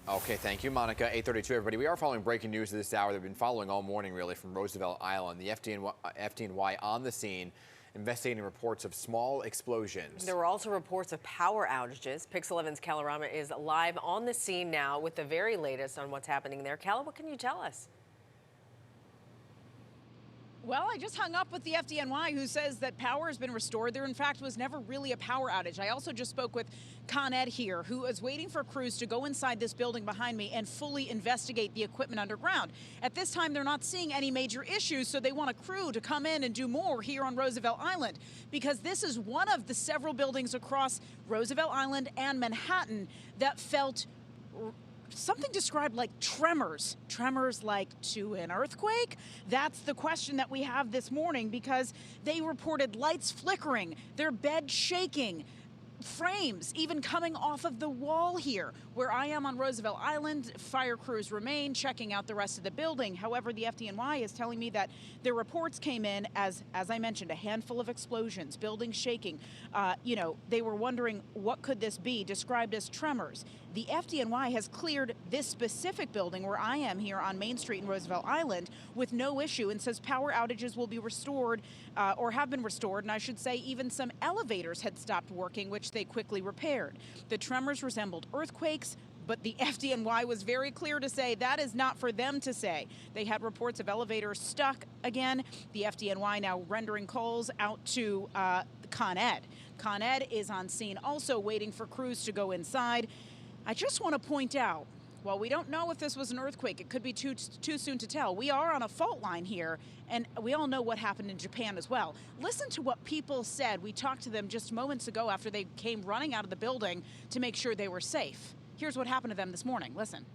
Okay, thank you, Monica. 8:32, everybody. We are following breaking news at this hour. They've been following all morning, really, from Roosevelt Island. The FDNY on the scene, investigating reports of small explosions. There were also reports of power outages. Pix 11's Calorama is live on the scene now with the very latest on what's happening there. Cal, what can you tell us? Well, I just hung up with the FDNY, who says that power has been restored. There, in fact, was never really a power outage. I also just spoke with Con Ed here, who is waiting for crews to go inside this building behind me and fully investigate the equipment underground. At this time, they're not seeing any major issues, so they want a crew to come in and do more here on Roosevelt Island, because this is one of the several buildings across Roosevelt Island and Manhattan that felt something described like tremors like to an earthquake. That's the question that we have this morning, because they reported lights flickering, their bed shaking, frames even coming off of the wall here. Where I am on Roosevelt Island, fire crews remain checking out the rest of the building. However, the FDNY is telling me that their reports came in as I mentioned, a handful of explosions, buildings shaking. They were wondering, what could this be, described as tremors. The FDNY has cleared this specific building where I am here on Main Street in Roosevelt Island with no issue, and says power outages will be restored, or have been restored, and I should say even some elevators had stopped working, which they quickly repaired. The tremors resembled earthquakes, but the FDNY was very clear to say that is not for them to say. They had reports of elevators stuck again. The FDNY now rendering calls out to Con Ed. Con Ed is on scene also, waiting for crews to go inside. I just want to point out, while we don't know if this was an earthquake, it could be too soon to tell. We are on a fault line here, and we all know what happened in Japan as well. Listen to what people said. We talked to them just moments ago after they came running out of the building to make sure they were safe. Here's what happened to them this morning. Listen.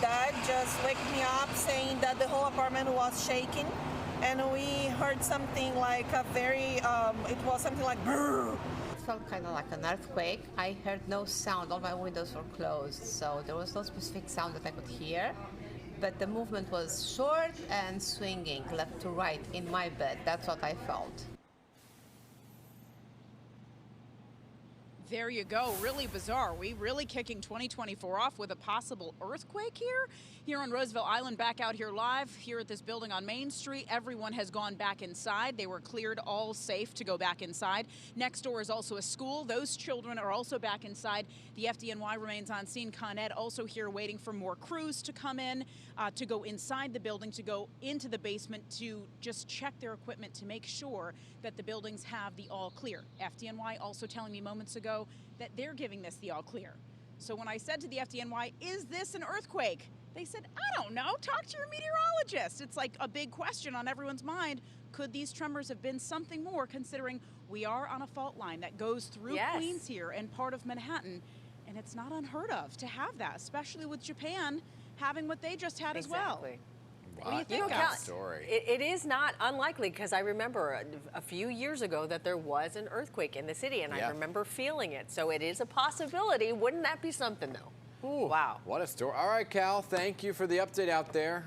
Dad just waked me up saying that the whole apartment was shaking, and we heard something like a very, it was something like brrr. Felt kind of like an earthquake. I heard no sound. All my windows were closed, so there was no specific sound that I could hear. But the movement was short and swinging left to right in my bed. That's what I felt. There you go. Really bizarre. We really kicking 2024 off with a possible earthquake here on Roosevelt Island. Back out here live here at this building on Main Street. Everyone has gone back inside. They were cleared, all safe to go back inside. Next door is also a school. Those children are also back inside. The FDNY remains on scene. Con Ed also here waiting for more crews to come in, to go inside the building, to go into the basement, to just check their equipment to make sure that the buildings have the all clear. FDNY also telling me moments ago that they're giving this the all clear. So when I said to the FDNY, is this an earthquake? They said, I don't know, talk to your meteorologist. It's like a big question on everyone's mind. Could these tremors have been something more, considering we are on a fault line that goes through Queens here and part of Manhattan, and it's not unheard of to have that, especially with Japan having what they just had as well. What do you think, guys? It is not unlikely, because I remember a few years ago that there was an earthquake in the city, and I remember feeling it. So it is a possibility. Wouldn't that be something, though? Ooh, wow. What a story. All right, Cal, thank you for the update out there.